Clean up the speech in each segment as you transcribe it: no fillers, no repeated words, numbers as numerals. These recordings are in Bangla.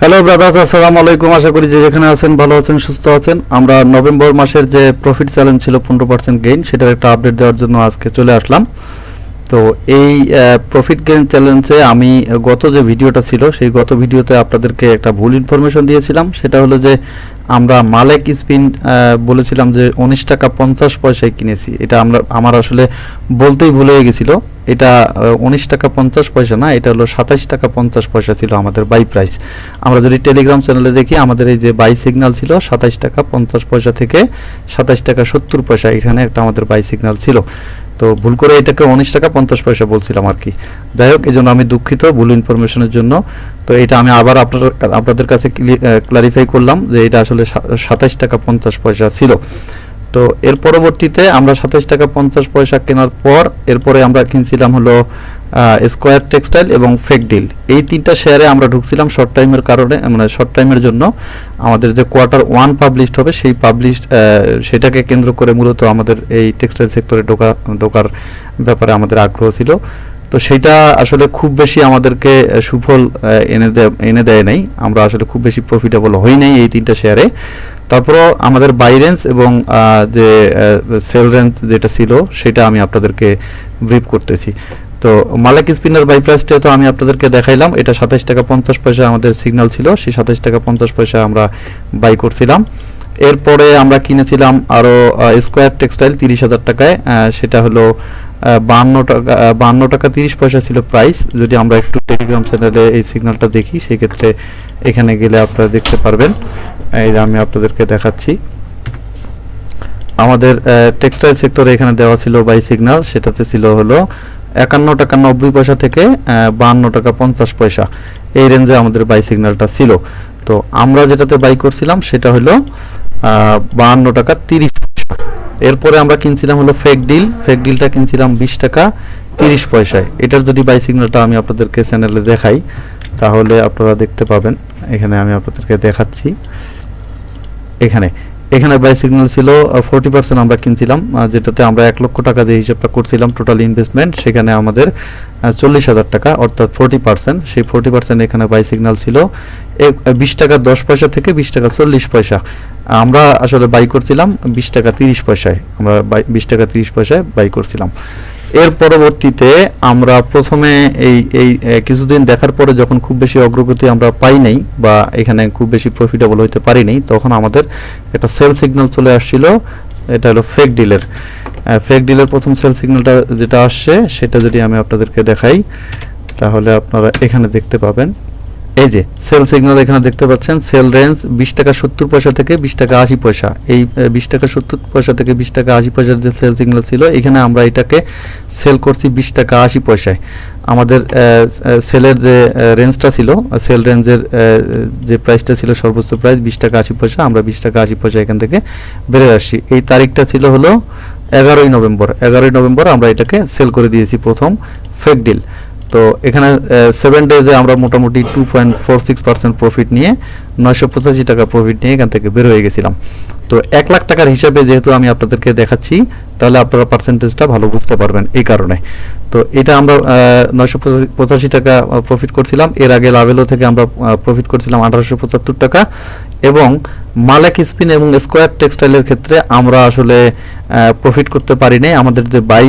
হ্যালো ব্রাদার্স, আসসালামু আলাইকুম। আশা করি যে যেখানে আছেন ভালো আছেন, সুস্থ আছেন। আমরা নভেম্বর মাসের যে প্রফিট চ্যালেঞ্জ ছিল 15% গেইন, সেটার একটা আপডেট দেওয়ার জন্য আজকে চলে আসলাম। তো এই প্রফিট গেইন চ্যালেঞ্জে আমি গত যে ভিডিওটা ছিল, সেই গত ভিডিওতে আপনাদেরকে একটা ভুল ইনফরমেশন দিয়েছিলাম। সেটা হলো যে আমরা মালেক স্পিন বলেছিলাম যে 19 টাকা 50 পয়সায় কিনেছি। এটা আমার আসলে বলতেই ভুলে গেছিল। এটা 19 টাকা 50 পয়সা না, এটা হলো 27 টাকা 50 পয়সা ছিল আমাদের বাই প্রাইস। আমরা যদি টেলিগ্রাম চ্যানেলে দেখি, আমাদের এই যে বাই সিগন্যাল ছিল 27 টাকা 50 পয়সা থেকে 27 টাকা 70 পয়সা, এখানে একটা আমাদের বাই সিগন্যাল ছিল। তো ভুল করে এটাকে 19 টাকা 50 পয়সা বলছিলাম আর কি। যাই হোক, এই জন্য আমি দুঃখিত ভুল ইনফরমেশনের জন্য। তো এটা আমি আবার আপনাদের কাছে ক্লারিফাই করলাম যে এটা আসলে 27 টাকা 50 পয়সা ছিল। তো এর পরবর্তীতে আমরা 27 টাকা 50 পয়সা কেনার পর এরপরে আমরা কিনছিলাম হলো স্কোয়ার টেক্সটাইল এবং ফেক ডিল। এই তিনটা শেয়ারে আমরা ঢুকছিলাম শর্ট টাইমের কারণে, মানে শর্ট টাইমের জন্য। আমাদের যে Q1 পাবলিশড হবে, সেই সেটাকে কেন্দ্র করে মূলত আমাদের এই টেক্সটাইল সেক্টরে ঢোকার ব্যাপারে আমাদের আগ্রহ ছিল। তো সেইটা আসলে খুব বেশি আমাদেরকে সুফল এনে দেয় নাই। আমরা আসলে খুব বেশি প্রফিটেবল হই নাই এই তিনটা শেয়ারে। তারপরও আমাদের বাই রেঞ্জ এবং যে সেল রেঞ্জ যেটা ছিল, সেটা আমি আপনাদেরকে ব্রিফ করতেছি। তো মালেক স্পিনার বাই প্রাইসটা তো আমি আপনাদেরকে দেখাইলাম। এটা 27 টাকা 50 পয়সা আমাদের সিগন্যাল ছিল, সেই 27 টাকা 50 পয়সা আমরা বাই করছিলাম। এরপরে আমরা কিনেছিলাম আরও স্কোয়ার টেক্সটাইল 30,000 টাকায়। সেটা হলো 52 টাকা 30 পয়সা ছিল প্রাইস। যদি আমরা একটু টেলিগ্রাম চ্যানেলে এই সিগন্যালটা দেখি, সেই ক্ষেত্রে এখানে গেলে আপনারা দেখতে পারবেন। এই যে আমি আপনাদেরকে দেখাচ্ছি, আমাদের টেক্সটাইল সেক্টরে এখানে দেওয়া ছিল বাই সিগন্যাল, সেটাতে ছিল হলো 51 টাকা 90 পয়সা থেকে 52 টাকা 50 পয়সা, এই রেঞ্জে আমাদের বাই সিগন্যালটা ছিল। তো আমরা যেটাতে বাই করছিলাম সেটা হলো 52 টাকা 30 পয়সা। এরপরে আমরা কিনছিলাম হলো ফেক ডিলটা কিনছিলাম 20 টাকা 30 পয়সায়। এটার যদি বাই সিগন্যালটা আমি আপনাদেরকে চ্যানেলে দেখাই, তাহলে আপনারা দেখতে পাবেন। এখানে আমি আপনাদেরকে দেখাচ্ছি। এখানে বাই সিগন্যাল ছিল 40% আমরা কিনছিলাম, যেটাতে আমরা 1 লক্ষ টাকা দিয়ে হিসাবটা করছিলাম টোটাল ইনভেস্টমেন্ট। সেখানে আমাদের 40,000 টাকা অর্থাৎ 40%, সেই 40% এখানে বাই সিগন্যাল ছিল 20 টাকা 10 পয়সা থেকে 20 টাকা 40 পয়সা। আমরা আসলে বাই করছিলাম 20 টাকা 30 পয়সায়। আমরা 20 টাকা 30 পয়সায় বাই করছিলাম। এর পরবর্তীতে আমরা প্রথমে এই কিছুদিন দেখার পরে যখন খুব বেশি অগ্রগতি আমরা পাই নাই বা এখানে খুব বেশি প্রফিটেবল হইতে পারি নাই, তখন আমাদের একটা সেল সিগন্যাল চলে আসছিল। এটা হলো ফেক ডিলের প্রথম সেল সিগন্যালটা যেটা আসছে, সেটা যদি আমি আপনাদেরকে দেখাই, তাহলে আপনারা এখানে দেখতে পাবেন। এই যে সেল সিগন্যাল এখানে দেখতে পাচ্ছেন, সেল রেঞ্জ 20 টাকা 70 পয়সা থেকে 20 টাকা 80 পয়সা। এই 20 টাকা 70 পয়সা থেকে 20 টাকা 80 পয়সার যে সেল সিগন্যাল ছিল, এখানে আমরা এটাকে সেল করছি 20 টাকা 80 পয়সায়। আমাদের সেলের যে রেঞ্জটা ছিল, সেল রেঞ্জের যে প্রাইসটা ছিল সর্বোচ্চ প্রাইস 20 টাকা 80 পয়সা, আমরা 20 টাকা 80 পয়সা এখান থেকে বেড়ে আসছি। এই তারিখটা ছিল হলো 11ই নভেম্বর আমরা এটাকে সেল করে দিয়েছি প্রথম ফেক ডিল। তো এখানে 7 ডেজে আমরা মোটামুটি 2.46% প্রফিট নিয়ে 985 টাকা প্রফিট নিয়ে এখান থেকে বের হয়ে গেছিলাম। তো 1 লাখ টাকার হিসাবে যেহেতু আমি আপনাদেরকে দেখাচ্ছি, তাহলে আপনারা পার্সেন্টেজটা ভালো বুঝতে পারবেন এই কারণে। তো এটা আমরা 985 টাকা প্রফিট করছিলাম। এর আগে লাভেলো থেকে আমরা প্রফিট করছিলাম 1875 টাকা। এবং মালেক স্পিন এবং স্কোয়ার টেক্সটাইলের ক্ষেত্রে আমরা আসলে প্রফিট করতে পারি নাই। আমাদের যে বাই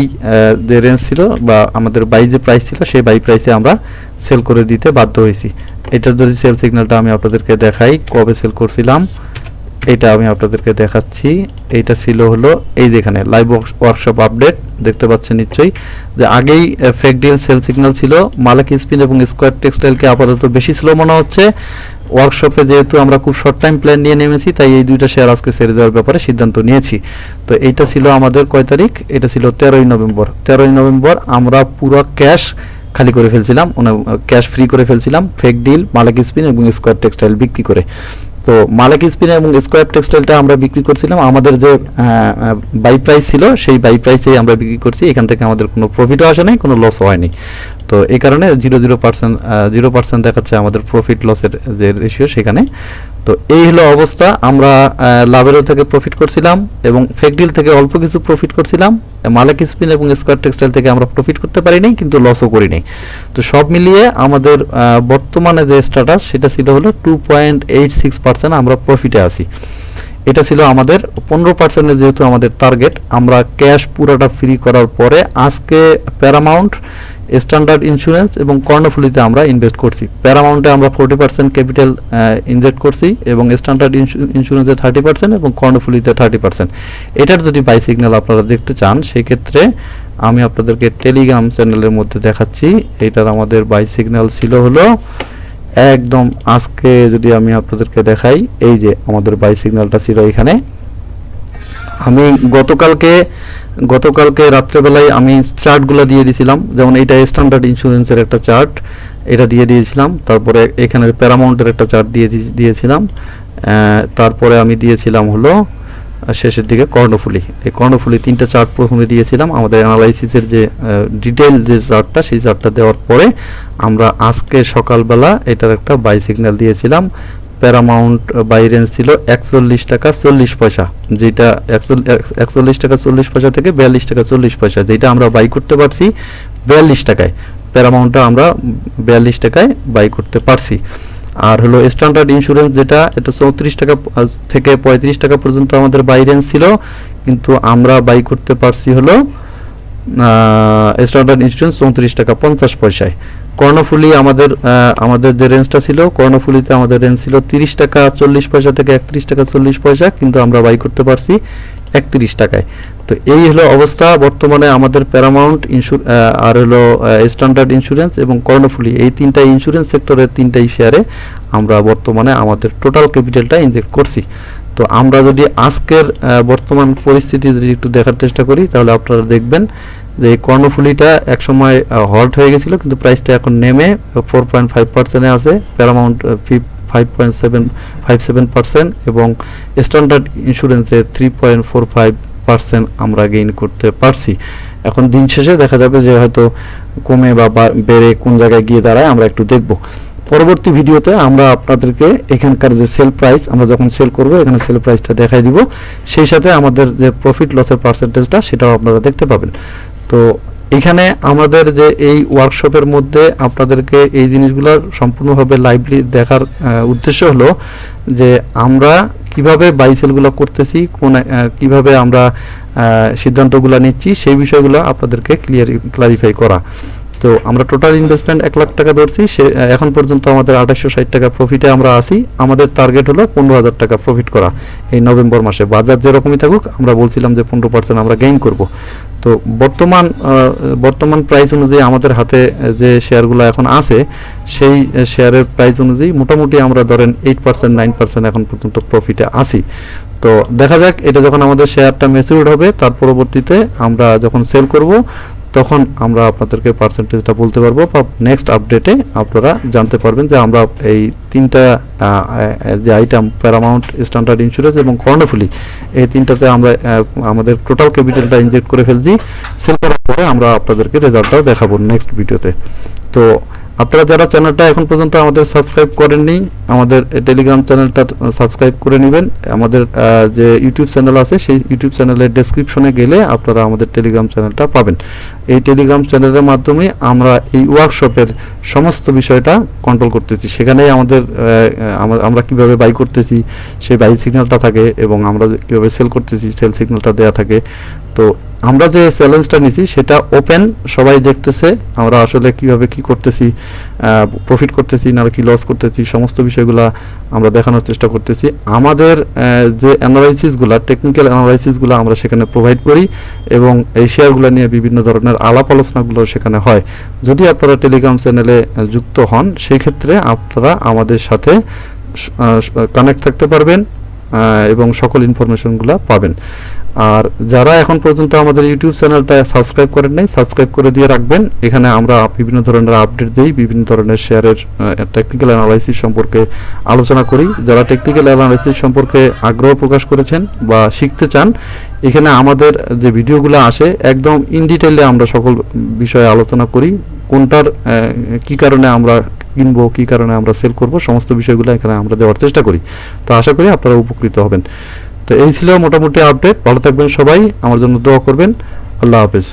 যে রেঞ্জ ছিল বা আমাদের বাই যে প্রাইস ছিল, সেই বাই প্রাইসে আমরা সেল করে দিতে বাধ্য হয়েছি। এটার যদি সেল সিগন্যালটা আমি আপনাদেরকে দেখাই, কবে সেল করছিলাম এটা আমি আপনাদেরকে দেখাচ্ছি। এইটা ছিল হলো এই যেখানে লাইভ ওয়ার্কশপ আপডেট দেখতে পাচ্ছেন নিশ্চয়ই, যে আগেই ফেক ডিল সেল সিগন্যাল ছিল। মালেক স্পিন এবং স্কোয়ার টেক্সটাইলকে আপাতত বেশি স্লো মনে হচ্ছে। ওয়ার্কশপে যেহেতু আমরা খুব শর্ট টাইম প্ল্যান নিয়ে নেমেছি, তাই এই দুইটা শেয়ার আজকে ছেড়ে দেওয়ার ব্যাপারে সিদ্ধান্ত নিয়েছি। তো এইটা ছিল আমাদের কয় তারিখ? এটা ছিল 13ই নভেম্বর। আমরা পুরো ক্যাশ খালি করে ফেলছিলাম, ক্যাশ ফ্রি করে ফেলছিলাম ফেক ডিল, মালেক স্পিন এবং স্কোয়ার টেক্সটাইল বিক্রি করে। তো মালেক স্পিন এবং স্কোয়ার টেক্সটাইলটা আমরা বিক্রি করছিলাম আমাদের যে বাই প্রাইস ছিল, সেই বাই প্রাইসেই আমরা বিক্রি করছি। এখান থেকে আমাদের কোনো প্রফিটও আসে নাই, কোনো লসও হয়নি। তো এই কারণে 0% দেখাচ্ছে আমাদের প্রফিট লসের যে রেশিও সেখানে। তো এই হলো অবস্থা। আমরা লাভেরও থেকে প্রফিট করছিলাম এবং ফেকডিল থেকে অল্প কিছু প্রফিট করছিলাম। মালিক স্পিন এবং স্কয়ার টেক্সটাইল থেকে আমরা প্রফিট করতে পারিনি, কিন্তু লসও করিনি। তো সব মিলিয়ে আমাদের বর্তমানে যে স্ট্যাটাস সেটা ছিল হলো 2.86% আমরা প্রফিটে আছি। এটা ছিল আমাদের 15% যেহেতু আমাদের টার্গেট। আমরা ক্যাশ পুরোটা ফ্রি করার পরে আজকে প্যারামাউন্ট, স্ট্যান্ডার্ড ইন্স্যুরেন্স এবং কর্ণফুলিতে আমরা ইনভেস্ট করছি। প্যারামাউন্টে আমরা 40% ক্যাপিটাল ইনজেক্ট করছি এবং স্ট্যান্ডার্ড ইন্স্যুরেন্সে 30% এবং কর্ণফুলিতে 30%। এটার যদি বাই সিগন্যাল আপনারা দেখতে চান সেক্ষেত্রে আমি আপনাদেরকে টেলিগ্রাম চ্যানেলের মধ্যে দেখাচ্ছি। এটার আমাদের বাই সিগন্যাল ছিল হলো একদম আজকে যদি আমি আপনাদেরকে দেখাই, এই যে আমাদের বাই সিগন্যালটা ছিল এখানে। আমি গতকালকে রাত্রেবেলায় আমি চার্টগুলো দিয়ে দিয়েছিলাম, যেমন এটা স্ট্যান্ডার্ড ইন্স্যুরেন্সের একটা চার্ট, এটা দিয়ে দিয়েছিলাম। তারপরে এখানে প্যারামাউন্টের একটা চার্ট দিয়েছিলাম। তারপরে আমি দিয়েছিলাম হলো শেষের দিকে কর্ণফুলি। এই কর্ণফুলি 3টা চার্ট প্রথমে দিয়েছিলাম। আমাদের অ্যানালাইসিসের যে ডিটেইল যে চার্টটা, সেই চার্টটা দেওয়ার পরে আমরা আজকে সকালবেলা এটার একটা বাই সিগন্যাল দিয়েছিলাম। প্যারামাউন্ট বাই রেঞ্জ ছিল 41 টাকা 40 পয়সা, যেটা 41 টাকা 40 পয়সা থেকে 42 টাকা 40 পয়সা, যেটা আমরা বাই করতে পারছি 42 টাকায়। প্যারামাউন্টটা আমরা 42 টাকায় বাই করতে পারছি। আর হলো স্ট্যান্ডার্ড ইন্স্যুরেন্স যেটা, এটা 34 টাকা থেকে 35 টাকা পর্যন্ত আমাদের বাই রেঞ্জ ছিল, কিন্তু আমরা বাই করতে পারছি হলো স্ট্যান্ডার্ড ইন্স্যুরেন্স 34 টাকা 50 পয়সায়। কর্ণফুলি আমাদের যে রেঞ্জটা ছিল, কর্ণফুলিতে আমাদের রেঞ্জ ছিল 30 টাকা 40 পয়সা থেকে 31 টাকা 40 পয়সা, কিন্তু আমরা বাই করতে পারছি 31 টাকায়। তো এই হলো অবস্থা বর্তমানে আমাদের প্যারামাউন্ট আর হলো স্ট্যান্ডার্ড ইন্স্যুরেন্স এবং কর্ণফুলি, এই 3টা ইন্স্যুরেন্স সেক্টরের 3টাই শেয়ারে আমরা বর্তমানে আমাদের টোটাল ক্যাপিটালটা ইনজেক্ট করছি। তো আমরা যদি আজকের বর্তমান পরিস্থিতি যদি একটু দেখার চেষ্টা করি, তাহলে আপনারা দেখবেন যে এই কর্ণফুলিটা একসময় হল্ট হয়ে গেছিল, কিন্তু প্রাইসটা এখন নেমে 4.5%-এ আছে। প্যারামাউন্ট 5.57% এবং স্ট্যান্ডার্ড ইন্স্যুরেন্সে 3.45% আমরা গেইন করতে পারছি। এখন দিন শেষে দেখা যাবে যে হয়তো কমে বা বেড়ে কোন জায়গায় গিয়ে দাঁড়ায়, আমরা একটু দেখব। পরবর্তী ভিডিওতে আমরা আপনাদেরকে এখানকার যে সেল প্রাইস, আমরা যখন সেল করব এখানে সেল প্রাইসটা দেখাই দিব, সেই সাথে আমাদের যে প্রফিট লসের পার্সেন্টেজটা সেটাও আপনারা দেখতে পাবেন। তো এখানে আমাদের যে এই ওয়ার্কশপের মধ্যে আপনাদেরকে এই জিনিসগুলো সম্পূর্ণভাবে লাইভলি দেখার উদ্দেশ্য হলো যে আমরা কিভাবে বাই সেলগুলো করতেছি, কিভাবে আমরা সিদ্ধান্তগুলো নিচ্ছি, সেই বিষয়গুলো আপনাদেরকে ক্লারিফাই করা। তো আমরা টোটাল ইনভেস্টমেন্ট 1 লাখ টাকা ধরছি, এখন পর্যন্ত আমাদের 2860 টাকা প্রফিটে আমরা আসি। আমাদের টার্গেট হলো 15,000 টাকা প্রফিট করা এই নভেম্বর মাসে। বাজার যেরকমই থাকুক, আমরা বলছিলাম যে 15% আমরা গেইন করব। তো বর্তমান প্রাইস অনুযায়ী আমাদের হাতে যে শেয়ারগুলো এখন আছে, সেই শেয়ারের প্রাইস অনুযায়ী মোটামুটি আমরা ধরেন 8% 9% এখন পর্যন্ত প্রফিটে আসি। তো দেখা যাক, এটা যখন আমাদের শেয়ারটা ম্যাচিউরড হবে, তার পরবর্তীতে আমরা যখন সেল করব তখন আমরা আপনাদেরকে পার্সেন্টেজটা বলতে পারবো, বা নেক্সট আপডেটে আপনারা জানতে পারবেন যে আমরা এই 3টা যে আইটেম, প্যারামাউন্ট, স্ট্যান্ডার্ড ইন্স্যুরেন্স এবং কর্ণফুলি, এই 3টাতে আমরা আমাদের টোটাল ক্যাপিটালটা ইনজেক্ট করে ফেলছি। সেল করার পরে আমরা আপনাদেরকে রেজাল্টটাও দেখাবো নেক্সট ভিডিওতে। তো আপনারা যারা চ্যানেলটা এখন পর্যন্ত আমাদের সাবস্ক্রাইব করেননি, আমাদের টেলিগ্রাম চ্যানেলটা সাবস্ক্রাইব করে নেবেন। আমাদের যে ইউটিউব চ্যানেল আছে, সেই ইউটিউব চ্যানেলের ডেসক্রিপশনে গেলে আপনারা আমাদের টেলিগ্রাম চ্যানেলটা পাবেন। এই টেলিগ্রাম চ্যানেলের মাধ্যমে আমরা এই ওয়ার্কশপের সমস্ত বিষয়টা কন্ট্রোল করতেছি। সেখানেই আমরা কিভাবে বাই করতেছি সেই বাই সিগন্যালটা থাকে, এবং আমরা কিভাবে সেল করতেছি সেল সিগন্যালটা দেওয়া থাকে। তো আমরা যে চ্যালেঞ্জটা নিছি সেটা ওপেন, সবাই দেখতেছে আমরা আসলে কিভাবে কি করতেছি, প্রফিট করতেছি না কি লস করতেছি, সমস্ত বিষয়গুলো আমরা দেখানোর চেষ্টা করতেছি। আমাদের যে অ্যানালাইসিসগুলো, টেকনিক্যাল অ্যানালাইসিসগুলো আমরা সেখানে প্রোভাইড করি, এবং এই শেয়ারগুলো নিয়ে বিভিন্ন ধরনের আলাপ আলোচনাগুলো সেখানে হয়। যদি আপনারা টেলিগ্রাম চ্যানেলে যুক্ত হন, সেই ক্ষেত্রে আপনারা আমাদের সাথে কানেক্ট থাকতে পারবেন এবং সকল ইনফরমেশনগুলো পাবেন। আর যারা এখন পর্যন্ত আমাদের ইউটিউব চ্যানেলটা সাবস্ক্রাইব করেন নাই, সাবস্ক্রাইব করে দিয়ে রাখবেন। এখানে আমরা বিভিন্ন ধরনের আপডেট দিই, বিভিন্ন ধরনের শেয়ারের টেকনিক্যাল অ্যানালাইসিস সম্পর্কে আলোচনা করি। যারা টেকনিক্যাল অ্যানালাইসিস সম্পর্কে আগ্রহ প্রকাশ করেছেন বা শিখতে চান, এখানে আমাদের যে ভিডিওগুলো আসে একদম ইন ডিটেইলে আমরা সকল বিষয়ে আলোচনা করি। কোনটার কি কারণে আমরা কিনবো, কি কারণে আমরা সেল করব, সমস্ত বিষয়গুলো এখানে আমরা দেওয়ার চেষ্টা করি। তো আশা করি আপনারা উপকৃত হবেন। তো এই ছিল মোটামুটি আপডেট। ভালো থাকবেন সবাই, আমার জন্য দোয়া করবেন। আল্লাহ হাফেজ।